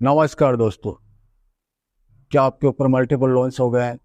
नमस्कार दोस्तों। क्या आपके ऊपर मल्टीपल लोन्स हो गए हैं?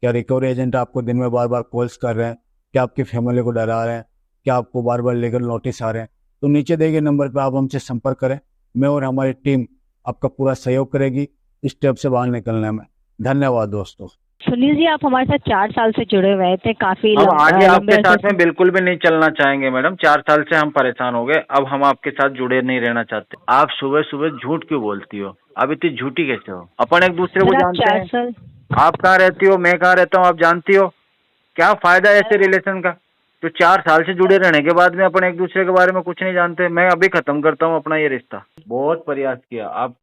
क्या रिकवरी एजेंट आपको दिन में बार बार कॉल्स कर रहे हैं? क्या आपकी फैमिली को डरा रहे हैं? क्या आपको बार बार लीगल नोटिस आ रहे हैं? तो नीचे दिए गए नंबर पर आप हमसे संपर्क करें। मैं और हमारी टीम आपका पूरा सहयोग करेगी इस स्टेप से बाहर निकलने में। धन्यवाद दोस्तों। सुनील जी, आप हमारे साथ 4 साल से जुड़े हुए थे, काफी हम आगे लंबे आपके अरसे साथ से। में बिल्कुल भी नहीं चलना चाहेंगे मैडम। 4 साल से हम परेशान हो गए, अब हम आपके साथ जुड़े नहीं रहना चाहते। आप सुबह सुबह झूठ क्यों बोलती हो? आप इतनी झूठी कैसे हो? अपन एक दूसरे को सर, आप जानते चार हैं। साल आप कहाँ रहती हो, मैं कहाँ रहता हूँ, आप जानती हो। क्या फायदा है ऐसे रिलेशन का? तो 4 साल से जुड़े रहने के बाद में अपन एक दूसरे के बारे में कुछ नहीं जानते। मैं अभी खत्म करता हूँ अपना ये रिश्ता। बहुत प्रयास किया, आप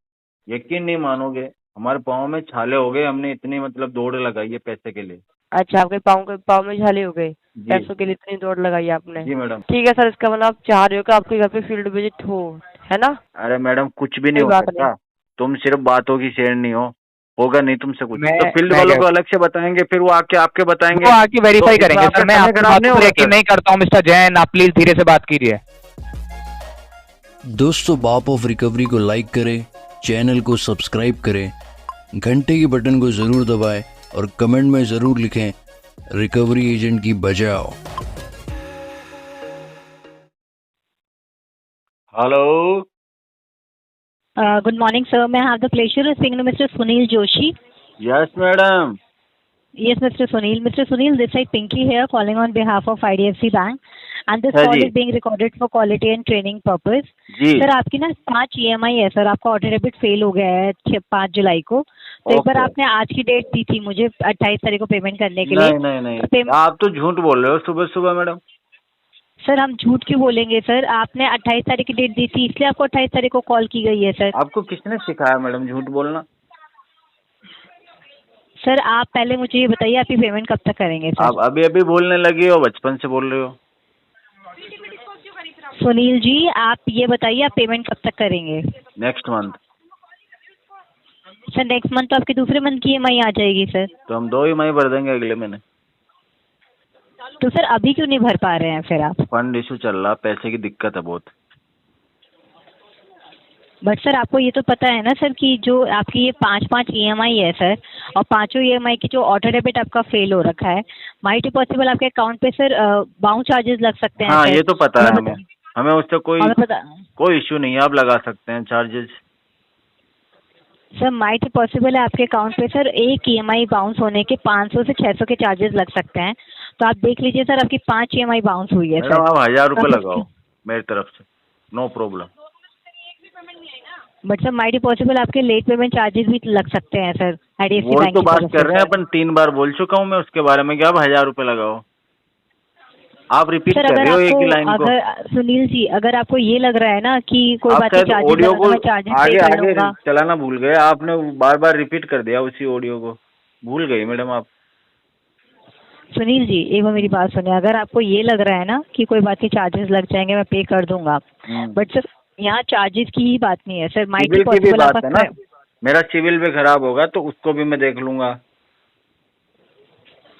यकीन नहीं मानोगे, हमारे पाँव में छाले हो गए। हमने इतनी मतलब दौड़ लगाई है पैसे के लिए। अच्छा, आपके पाँव में झाले हो गए? जी पैसों के लिए इतनी दौड़ लगाई आपने? जी मैडम। ठीक है सर, इसका मतलब आप चाह रहे हो कि आपके घर पे फील्ड विजिट हो, है ना? अरे मैडम, कुछ भी नहीं कोई हो बात नहीं। सकता। तुम सिर्फ बातों की शेरनी हो। होगा नहीं तुमसे कुछ। मैं तो फील्ड मैं वालों क्या को अलग से बताएंगे, फिर वो आके आपके बताएंगे। वो आके तो वेरीफाई इसमें करेंगे आपका सर। मैं समय आपकी खराब नहीं बातों पर होगा यकीन सर? नहीं करता हूँ मिस्टर जैन, आप प्लीज धीरे से बात कीजिए। दोस्तों, बाप ऑफ रिकवरी को लाइक करें, चैनल को सब्सक्राइब करें, घंटे के बटन को ज़रूर दबाएं और कमेंट में ज़रूर लिखें, रिकवरी एजेंट की बजाओ। हेलो। गुड मॉर्निंग सर, मैं have the pleasure of speaking to mister Sunil Joshi. Yes madam. Yes, Mr. Sunil. Mr. Sunil, this is Pinky here, calling on behalf of IDFC Bank, and this हाँ call जी is being recorded for quality and training purpose. जी। Sir, आपकी ना 5 EMI है sir, आपका auto debit fail हो गया है 5 जुलाई को। तो एक बार ओके। आपने आज की डेट दी थी मुझे 28 तारीख को पेमेंट करने के लिए। नहीं नहीं नहीं, तो आप तो झूठ बोल रहे हो सुबह सुबह मैडम। सर, हम झूठ क्यों बोलेंगे सर? आपने 28 तारीख की डेट दी थी, इसलिए आपको 28 तारीख को कॉल की गई है सर। आपको किसने सिखाया मैडम झूठ बोलना? सर, आप पहले मुझे ये बताइए, आपकी पेमेंट कब तक करेंगे सर? आप अभी अभी बोलने लगी हो, बचपन से बोल रहे हो। सुनील जी, आप ये बताइए, आप पेमेंट कब तक करेंगे? Next month. Sir, next month तो आपके दूसरे मंथ की EMI आ जाएगी सर। तो हम 2 EMI भर देंगे अगले महीने। तो सर, अभी क्यों नहीं भर पा रहे हैं फिर आप? फंड इशू चल रहा, पैसे की दिक्कत है बहुत। बट सर, आपको ये तो पता है ना सर कि जो आपकी ये 5 EMI है सर, और पांचों EMI की जो ऑटो डेबिट आपका फेल हो रखा है, माइट पॉसिबल आपके अकाउंट पे सर बाउंस चार्जेस लग सकते हैं हाँ सर। ये तो पता है हमें। हमें उससे हमें पता कोई इश्यू नहीं है, आप लगा सकते हैं चार्जेस। सर, माइट पॉसिबल है आपके अकाउंट पे सर एक EMI बाउंस होने के 500 से 600 के चार्जेस लग सकते हैं। तो आप देख लीजिए सर, आपकी 5 EMI बाउंस हुई है मैडम सर। आप 1000 रुपये तो लगाओ मेरी तरफ से, no problem. But sir, might possible आपके लेट पेमेंट चार्जेस भी लग सकते हैं सर IDFC वही बैंक तो की बात तरफ कर से रहे हैं सर। अपन। 3 बार बोल चुका हूँ मैं उसके बारे में कि आप 1000 रुपये लगाओ। आप रिपीट सर, कर अगर रहे हो एक आपको ही लाइन को। अगर सुनील जी, अगर आपको ये लग रहा है ना कि कोई आप बात नहीं, शायद चार्जेस ऑडियो लगाना, को मैं चार्जेस पे आगे कर आगे लूंगा। चलाना भूल गए। आपने बार बार रिपीट कर दिया उसी ऑडियो को, भूल गई मैडम आप। सुनील जी, एक बार मेरी बात सुनिए, अगर आपको ये लग रहा है ना कि कोई बात की चार्जेस लग जाएंगे, मैं पे कर दूंगा, बट सर यहाँ चार्जेस की ही बात नहीं है सर। माइट सिविल की भी पॉसिबल बात है ना। आपका मेरा सिविल भी खराब होगा तो उसको भी मैं देख लूंगा।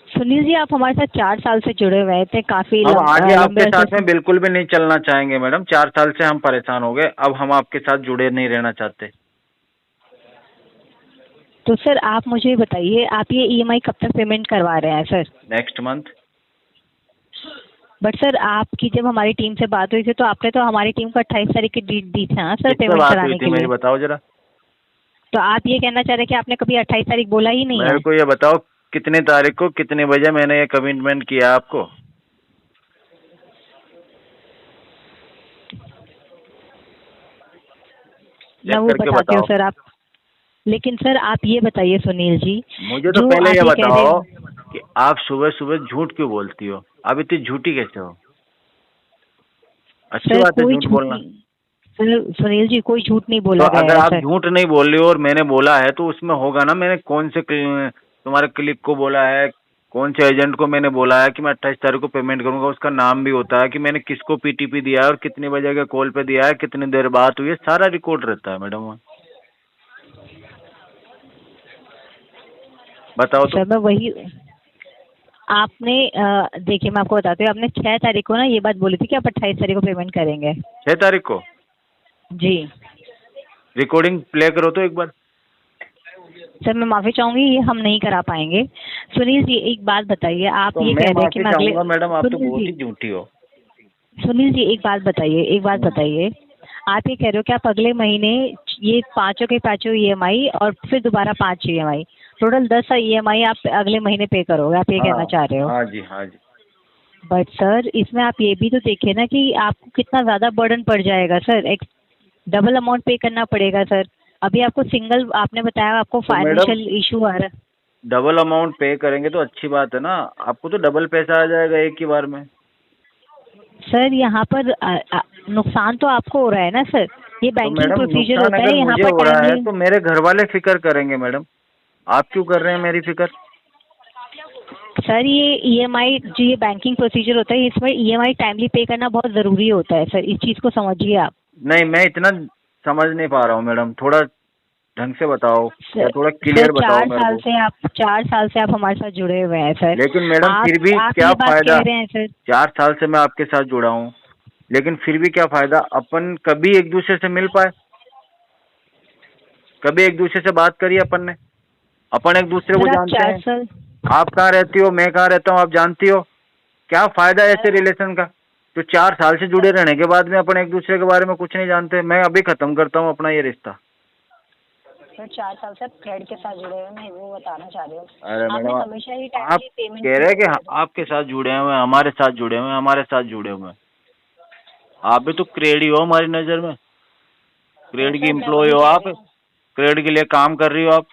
सुनील जी, आप हमारे साथ 4 साल से जुड़े हुए थे, काफी हम आगे लंबे आपके अरसे साथ से। में बिल्कुल भी नहीं चलना चाहेंगे मैडम। 4 साल से हम परेशान हो गए, अब हम आपके साथ जुड़े नहीं रहना चाहते। तो सर, आप मुझे बताइए, आप ये EMI कब तक पेमेंट करवा रहे हैं sir? Next month. But sir, आपकी जब हमारी टीम से बात हुई थी तो आपने तो हमारी टीम को 28 तारीख की डेट दी थी ना सर किससे पेमेंट बात हुई कराने थी के मेरी, लिए। बताओ जरा। तो आप ये कहना चाह रहे हैं कि आपने कभी 28 तारीख बोला ही नहीं है? मेरे को ये बताओ, कितनी तारीख को कितने बजे मैंने ये कमिटमेंट किया आपको? मैं वो करके बताती हूँ बताओ। सर। आप लेकिन सर, आप ये बताइए सुनील जी, मुझे तो जो पहले आप ये ये कह रहे बताओ हैं कि आप सुबह सुबह झूठ क्यों बोलती हो? आप इतनी झूठी कैसे हो? अच्छी सर, बात है कोई झूठ झूठ बोलना। नहीं। सर सुनील जी, कोई झूठ नहीं तो बोला गया अगर है आप सर। झूठ नहीं बोल रही हो और मैंने बोला है तो उसमें होगा ना, मैंने कौन से तुम्हारे क्लिक को बोला है, कौन से एजेंट को मैंने बोला है कि मैं 28 तारीख को पेमेंट करूंगा, उसका नाम भी होता है कि मैंने किसको PTP दिया है और कितनी बजे के कॉल पे दिया है, कितनी देर बात हुई है, सारा रिकॉर्ड रहता है मैडम वहाँ। बताओ तो। सर, मैं वही आपने देखिए, मैं आपको बताती हूँ, आपने 6 तारीख को ना ये बात बोली थी कि आप 28 तारीख को पेमेंट करेंगे। 6 तारीख को? जी। रिकॉर्डिंग प्ले करो तो एक बार। सर मैं माफी चाहूंगी, ये हम नहीं करा पाएंगे। सुनील जी एक बात बताइए, आप तो ये मैं कह रहे हैं कि माफी मैं अगले चाहूंगा मैडम, आप तो सुनील बहुत जी ही झूठी हो। सुनील जी एक बात बताइए, आप ये कह रहे हो कि आप अगले महीने ये पांचों के पांचों ईएमआई और फिर दोबारा 5 ईएमआई, टोटल 10 ईएमआई आप अगले महीने पे करोगे, आप ये कहना हाँ चाह रहे हो? हाँ जी, हाँ जी। बट सर इसमें आप ये भी तो देखिए ना कि आपको कितना ज्यादा बर्डन पड़ जाएगा सर, एक डबल अमाउंट पे करना पड़ेगा सर। अभी आपको सिंगल आपने बताया आपको तो मैडम फाइनेंशियल इशू आ रहा है। डबल अमाउंट पे करेंगे तो अच्छी बात है ना, आपको तो डबल पैसा आ जाएगा एक ही बार में। सर यहाँ पर नुकसान तो आपको हो रहा है ना सर, ये तो बैंकिंग मैडम प्रोसीजर नुकसान होता अगर है यहाँ मुझे पर हो रहा है टाइमली। तो मेरे घर वाले फिक्र करेंगे मैडम, आप क्यों कर रहे हैं मेरी फिक्र? सर ये ईएमआई जो ये बैंकिंग प्रोसीजर होता है इसमें ईएमआई टाइमली पे करना बहुत ज़रूरी होता है सर, इस चीज़ को समझिए आप। नहीं, मैं इतना समझ नहीं पा रहा हूँ मैडम, थोड़ा ढंग से बताओ या सर थोड़ा सर क्लियर बताओ मेरे को। 4 साल से आप हमारे साथ जुड़े हुए हैं सर। लेकिन मैडम आप फिर भी आप क्या ये बात फायदा? कह रहे हैं सर। 4 साल से मैं आपके साथ जुड़ा हूँ, लेकिन फिर भी क्या फायदा? अपन कभी एक दूसरे से मिल पाए? कभी एक दूसरे से बात करी अपन ने? अपन एक दूसरे को सर आप जानते 4 हैं? साल आप कहाँ रहती हो, मैं कहाँ रहता हूँ, आप जानती हो? क्या फायदा है ऐसे रिलेशन का? तो 4 साल से जुड़े रहने के बाद में अपन एक दूसरे के बारे में कुछ नहीं जानते। मैं अभी खत्म करता हूँ अपना ये रिश्ता। सर 4 साल से आप क्रेडिट के साथ जुड़े हुए हैं, मैं वो बताना चाह रही हूँ। अरे आपने मैडम, हमेशा ही आप टाइमली पेमेंट कह रहे हैं कि आपके साथ जुड़े हुए हैं, हमारे साथ जुड़े हुए हैं, हमारे साथ जुड़े हुए हैं। आप भी तो क्रेडी हो हमारी नज़र में, क्रेड की सर मैं एम्प्लॉय वही हो कह आप, रही हूँ। क्रेड के लिए काम कर रही हो आप।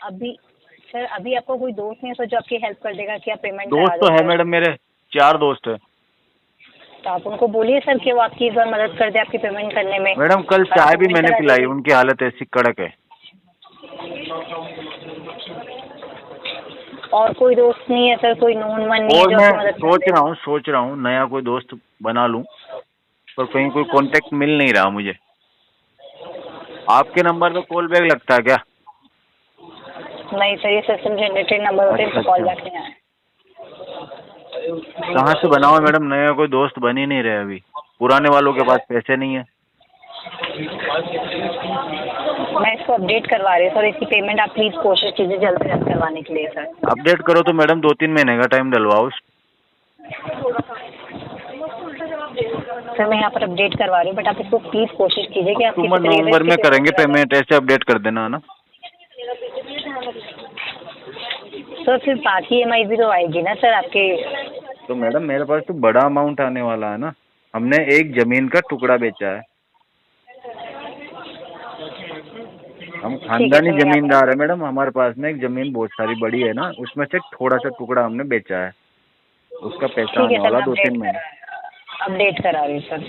अभी सर अभी आपको कोई दोस्त नहीं है सर जो आपकी हेल्प कर देगा कि आप पेमेंट करा दोस्त दो तो है सर? मैडम, मेरे 4 दोस्त है। तो आप उनको बोलिए सर कि वो आपकी इस बार मदद कर दे आपकी पेमेंट करने में। मैडम कल और आप चाय भी पेमेंट मैंने करा पिलाई, दीजिए। उनकी हालत ऐसी कड़क है। और कोई दोस्त नहीं है सर, कोई नोन वन नहीं है और जो मैं आपकी मदद कर दे? सोच रहा हूँ नया कोई दोस्त बना लूं, पर कहीं कोई कांटेक्ट मिल नहीं रहा मुझे। आपके नंबर पे कॉल बैक लगता है क्या? नहीं सर, ये सिस्टम जनरेटेड नंबर होते हैं, अच्छा तो कॉल अच्छा, बैक नहीं आया। कहाँ से बनाओ मैडम? नया कोई दोस्त बन ही नहीं रहे अभी, पुराने वालों के पास पैसे नहीं है। मैं इसको अपडेट करवा रही हूँ सर, इसकी पेमेंट आप प्लीज़ कोशिश कीजिए जल्द से जल्द करवाने के लिए सर। अपडेट करो तो मैडम 2-3 महीने का टाइम डलवाओ। सर मैं यहाँ पर अपडेट करवा रही हूँ, बट आप इसको प्लीज़ कोशिश कीजिए कि आप किसी अक्टूबर तरीके से नवंबर में इसकी करेंगे पेमेंट करा पेमेंट, ऐसे अपडेट कर देना ना। दें। सर फिर बाकी EMI भी तो आएगी ना सर आपके? तो मैडम मेरे पास तो बड़ा अमाउंट आने वाला है ना, हमने एक जमीन का टुकड़ा बेचा है, हम ठीक है खानदानी सर, मैं यहाँ पर जमींदार है मैडम। हमारे पास में एक जमीन बहुत सारी बड़ी है ना, उसमें से थोड़ा सा टुकड़ा हमने बेचा है, उसका पैसा ठीक है आने सर, वाला मैं 2-3 महीने। अपडेट करा रही हूँ सर।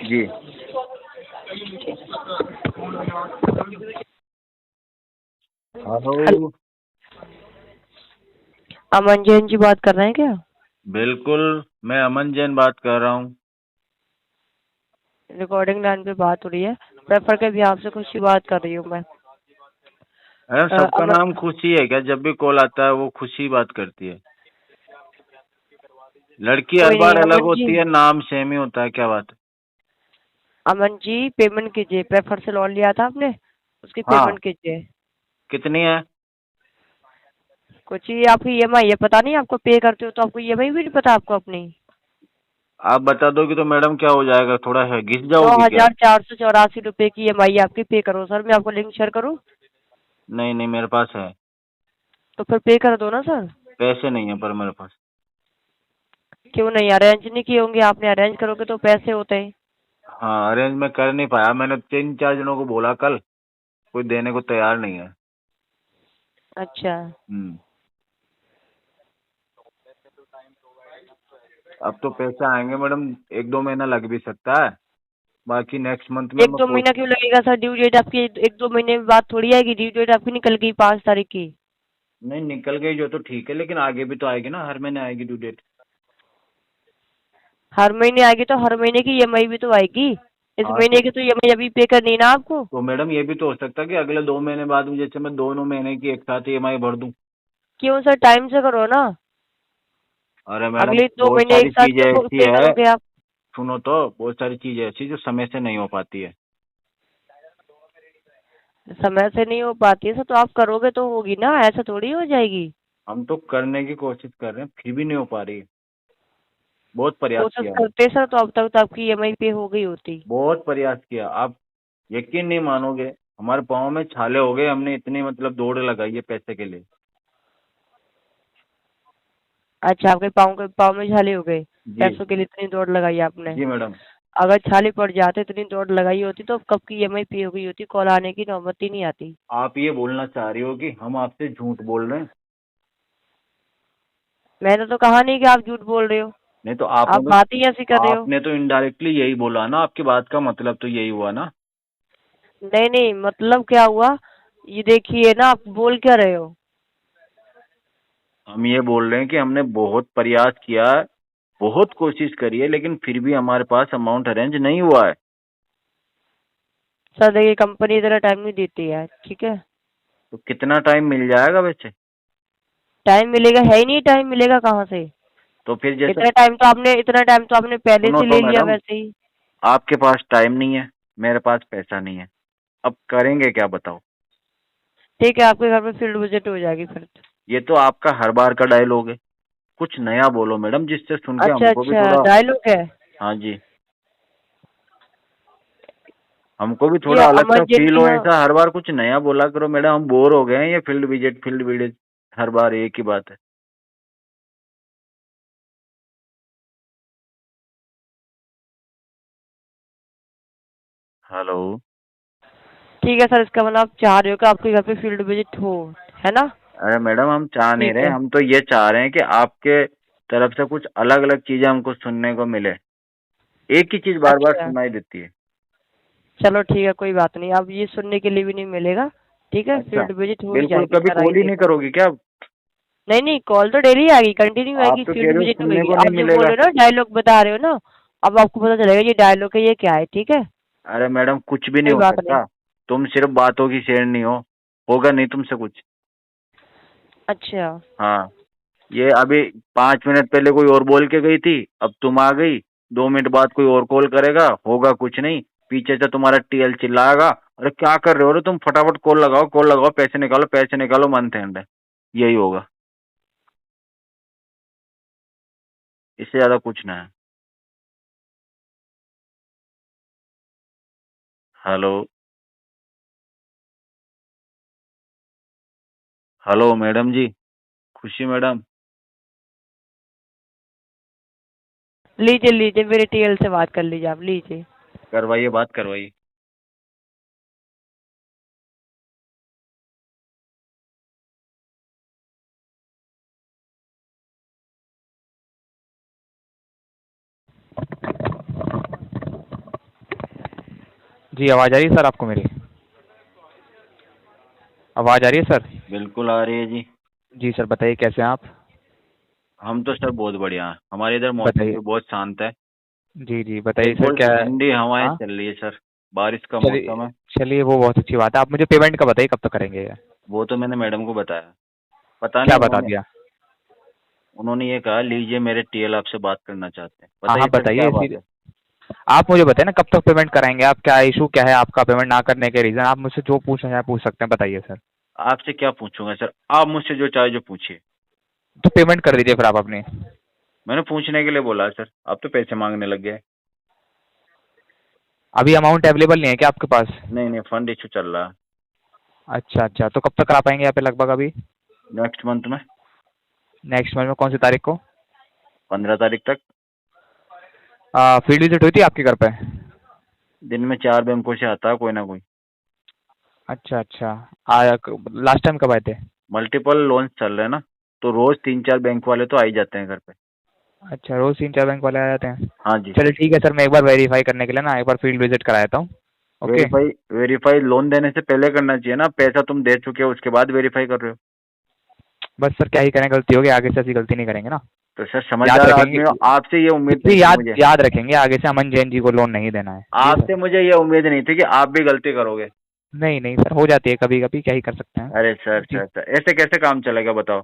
जी। हेलो, अमन जैन जी बात कर रहे हैं क्या? बिल्कुल मैं अमन जैन बात कर रहा हूँ। रिकॉर्डिंग लाइन पे बात हो रही है, प्रेफर के भी आपसे खुशी बात कर रही हूँ मैं। अरे सबका अमन नाम खुशी है क्या? जब भी कॉल आता है वो खुशी बात करती है। लड़की हर कोई बार नहीं अलग अमन जी। होती है, नाम सेम ही होता है, क्या बात है? अमन जी पेमेंट कीजिए, प्रेफर से लोन लिया था आपने, उसकी हाँ, पेमेंट कीजिए। कितनी है? कुछ ही आपकी EMI है, पता नहीं आपको पे करते हो तो आपको EMI भी नहीं पता आपको अपनी? आप बता दोगे तो मैडम क्या हो जाएगा, थोड़ा है घिस नौ जाओगी क्या? हजार चार सौ चौरासी रुपए की EMI आपकी, पे करो सर। मैं आपको लिंक शेयर करूँ? नहीं नहीं, मेरे पास है, तो फिर पे कर दो ना सर। पैसे नहीं है पर मेरे पास। क्यों नहीं, अरेंज नहीं किए होंगे आपने, अरेंज करोगे तो पैसे होते हैं। हाँ, अरेंज मैं कर नहीं पाया, मैंने 3-4 जनों को बोला कल, कोई देने को तैयार नहीं है। अच्छा, अब तो पैसे आएंगे मैडम, 1-2 महीना लग भी सकता है, बाकी नेक्स्ट मंथ में एक मैं दो महीना क्यों लगेगा सर? ड्यू डेट आपकी 1-2 महीने में बात थोड़ी आएगी, ड्यू डेट आपकी निकल गई 5 तारीख की। नहीं निकल गई जो तो ठीक है, लेकिन आगे भी तो आएगी ना, हर महीने आएगी ड्यू डेट। हर महीने आएगी तो हर महीने की EMI भी तो आएगी। इस हाँ महीने की तो EMI अभी पे करनी है ना आपको। तो मैडम ये भी तो हो सकता है कि अगले 2 महीने बाद में, जैसे मैं 2 महीने की एक साथ EMI भर दूं। क्यों सर, टाइम से करो ना। अरे मैडम अगले 2 बहुत महीने सारी एक साथ चीजें क्यों ऐसी पे है, करोगे आप? सुनो तो, बहुत सारी चीजें ऐसी जो समय से नहीं हो पाती है। समय से नहीं हो पाती है सर, तो आप करोगे तो होगी ना, ऐसा थोड़ी हो जाएगी। हम तो करने की कोशिश कर रहे हैं, फिर भी नहीं हो पा रही। बहुत प्रयास कोशिश किया है, करते सर तो अब तक तो आपकी ईएमआई पे हो गई होती। बहुत प्रयास किया। आप यकीन नहीं मानोगे, हमारे पाँव में छाले हो गए, हमने इतनी मतलब दौड़ लगाई है पैसे के लिए। अच्छा, आपके पाँव में छाले हो गए, जी पैसों के लिए इतनी दौड़ लगाई आपने। जी मैडम। अगर छाले पड़ जाते, इतनी दौड़ लगाई होती तो कब की ईएमआई पे हो गई होती, कॉल आने की नौबत ही नहीं आती। आप ये बोलना चाह रही हो कि हम आपसे झूठ बोल रहे हैं? मैंने तो कहा नहीं कि आप झूठ बोल रहे हो, नहीं तो आप बात ही ऐसी कर रहे हो। आपने तो इनडायरेक्टली यही बोला ना, आपकी बात का मतलब तो यही हुआ ना। नहीं नहीं, मतलब क्या हुआ, ये देखिए ना, आप बोल क्या रहे हो। हम ये बोल रहे हैं कि हमने बहुत प्रयास किया है, बहुत कोशिश करी है, लेकिन फिर भी हमारे पास अमाउंट अरेंज नहीं हुआ है। सर देखिए, कंपनी इतना टाइम नहीं देती है, ठीक है। तो कितना टाइम मिल जाएगा वैसे? टाइम मिलेगा है ही नहीं, टाइम मिलेगा कहाँ से। तो फिर जैसे, इतना टाइम तो आपने पहले सुनो से तो ले लिया मैडम, वैसे ही। आपके पास टाइम नहीं है, मेरे पास पैसा नहीं है, अब करेंगे क्या बताओ? ठीक है, आपके घर में फील्ड विजिट हो जाएगी फिर। ये तो आपका हर बार का डायलॉग है। कुछ नया बोलो मैडम, जिससे सुन के अच्छा हमको भी अच्छा, थोड़ा। डायलॉग है। हाँ जी, हमको भी ये थोड़ा अलग सा फील इमरजेंसी हो। हाँ। ऐसा हर बार कुछ नया बोला करो मैडम, हम बोर हो गए हैं ये फील्ड विजिट हर बार एक ही बात है। हेलो। ठीक है सर, इसका मतलब आप चाह रहे हो कि आपके घर पे फील्ड विजिट हो, है ना। अरे मैडम हम चाह नहीं ठीक रहे, है। हम तो ये चाह रहे हैं कि आपके तरफ से कुछ अलग अलग चीजें हमको सुनने को मिले। एक ही चीज बार बार अच्छा, सुनाई देती है। चलो ठीक है, कोई बात नहीं, अब ये सुनने के लिए भी नहीं मिलेगा। ठीक है, अच्छा, फील्ड विजिट हो ही बिल्कुल जाएगी, कभी सर कॉल ही आइए। नहीं करोगी क्या? नहीं नहीं, कॉल तो डेली आएगी, कंटिन्यू आप आएगी, तो कह फील्ड रहे हो विजिट सुनने होगी। को आप नहीं जो बोल मिलेगा। रहे हो ना, डायलॉग बता रहे हो ना, अब आपको पता चलेगा ये डायलॉग है, ये क्या है, ठीक है। अरे मैडम कुछ भी नहीं कोई हो बात नहीं। सकता, तुम सिर्फ बातों की शेर नहीं हो, होगा नहीं तुमसे कुछ। अच्छा। हाँ, ये अभी 5 मिनट पहले कोई और बोल के गई थी, अब तुम आ गई। 2 मिनट बाद कोई और कॉल करेगा, होगा कुछ नहीं। पीछे से तुम्हारा टीएल चिल्लाएगा, अरे क्या कर रहे हो रे तुम, फटाफट कॉल लगाओ, पैसे निकालो, मंथ एंड है। यही होगा, इससे ज्यादा कुछ ना है। हेलो। हेलो मैडम जी, खुशी मैडम। लीजिए लीजिए, मेरे टीएल से बात कर लीजिए, आप लीजिए। करवाइए, बात करवाइए। जी आवाज़ आ रही है सर आपको मेरी? आवाज़ आ रही है सर? बिल्कुल आ रही है जी। जी सर, बताइए कैसे हैं आप? हम तो सर बहुत बढ़िया हैं, हमारे इधर मौसम बताइए। भी बहुत शांत है। जी जी, बताइए सर बिल्कुल क्या है? ठंडी हवाएं हाँ, चल रही है सर, बारिश का चलिए मौसम है। चलिए, वो बहुत अच्छी बात है। आप मुझे पेमेंट का बताइए, कब तक करेंगे ये? वो तो मैंने मैडम को बताया, पता क्या नहीं बता उन्होंने दिया? उन्होंने ये कहा, लीजिए मेरे टीएल आपसे बात करना चाहते हैं। हाँ हाँ, बताइए सर बताइए क्या बात इसी। है? आप मुझे बताइए ना, कब तक पेमेंट कराएंगे आप? क्या इशू क्या है आपका पेमेंट ना करने के रीज़न? आप मुझसे जो पूछना चाहें पूछ सकते हैं, बताइए सर। आपसे क्या पूछूंगा सर, आप मुझसे जो चाहे जो पूछिए। तो पेमेंट कर दीजिए फिर आप अपनी। मैंने पूछने के लिए बोला है सर, आप तो पैसे मांगने लग गए। अभी अमाउंट अवेलेबल नहीं है क्या आपके पास? नहीं नहीं, फंड इशू चल रहा है। अच्छा अच्छा, तो कब तक करा पाएंगे यहाँ पे लगभग अभी? नेक्स्ट मंथ में, नेक्स्ट मंथ में कौन सी तारीख को? 15 तारीख तक। फील्ड विजिट हुई थी आपके घर पे? दिन में 4 बैंकों से आता है कोई ना कोई। अच्छा अच्छा। आया लास्ट टाइम कब आए थे? मल्टीपल लोन्स चल रहे हैं ना, तो रोज 3-4 बैंक वाले तो आ ही जाते हैं घर पे। अच्छा, रोज 3-4 बैंक वाले आ जाते हैं। हाँ जी। चलिए ठीक है सर, मैं एक बार वेरीफाई करने के लिए ना एक बार फील्ड विजिट कराता हूँ। ओके। वेरीफाई लोन देने से पहले करना चाहिए ना, पैसा तुम दे चुके हो उसके बाद वेरीफाई कर रहे हो। बस सर क्या ही करें, गलती होगी, आगे से ऐसी गलती नहीं करेंगे ना। तो सर याद समझदार रखेंगे। आदमी हो, आपसे ये उम्मीद इतनी नहीं थी मुझे। याद रखेंगे, आगे से अमन जैन जी को लोन नहीं देना है। ठीक है सर? आपसे मुझे ये उम्मीद नहीं थी कि आप भी गलती करोगे। नहीं नहीं सर, हो जाती है कभी कभी, क्या ही कर सकते हैं। अरे सर जी। सर सर, ऐसे कैसे काम चलेगा बताओ?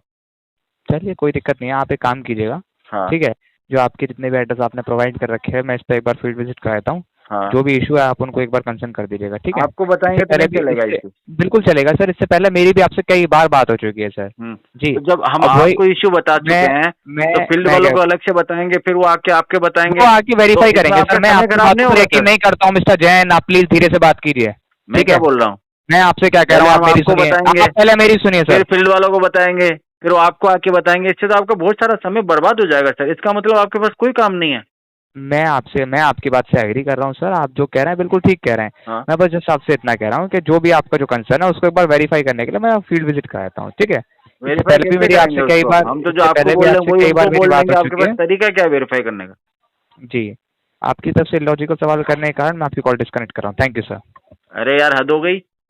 चलिए कोई दिक्कत नहीं है, आप एक काम कीजिएगा। हाँ ठीक है, जो आपके जितने भी एड्रेस आपने प्रोवाइड कर रखे हैं मैं इस पर एक बार फील्ड विजिट कराता हूँ। हाँ। जो भी इशू है आप उनको एक बार कंसर्न कर दीजिएगा, ठीक है। आपको बताएंगे तो पहले नहीं चलेगा भी इशू? बिल्कुल चलेगा सर, इससे पहले मेरी भी आपसे कई बार बात हो चुकी है सर जी। तो जब हम अब वही- आपको इशू बता चुके हैं मैं तो फील्ड मैं वालों क्या- को अलग से बताएंगे, फिर वो आके आपके बताएंगे। वो आके वेरीफाई तो इसमें करेंगे आपका सर। मैं समय आपकी खराब बात नहीं को होगा यकीन सर? नहीं करता हूँ मिस्टर जैन, आप प्लीज धीरे से बात कीजिए। मैं ठीक क्या है, बोल रहा हूँ? मैं आपसे क्या कह रहा हूँ, पहले आप हम मेरी आपको सुनिए, बताएंगे, आप पहले मेरी सुनिए फिर सर। फील्ड वालों को बताएंगे, फिर वो आपको आके बताएंगे। इससे तो आपका बहुत सारा समय बर्बाद हो जाएगा सर। इसका मतलब आपके पास कोई काम नहीं है। मैं आपकी बात से एग्री कर रहा हूँ सर, आप जो कह रहे हैं बिल्कुल ठीक कह रहे हैं। हाँ। मैं बस जस्ट आपसे इतना कह रहा हूँ कि जो भी आपका जो कंसर्न है उसको एक बार वेरीफाई करने के लिए मैं फील्ड विजिट कराता हूँ, ठीक है। इससे वेरीफाई पहले भी कैसे मेरी करेंगे आपसे कई उसको? बार हम तो जो इससे आपको पहले भी बोल रहे हैं आपसे वही कई बार उनको मेरी बोल बात देंगे। हो आपके चुकी पास है तरीका क्या है वेरीफाई करने का? जी। आपकी तरफ से लॉजिकल सवाल करने के कारण मैं आपकी कॉल डिस्कनेक्ट कर रहा हूँ। Thank you sir. अरे यार हद हो गई।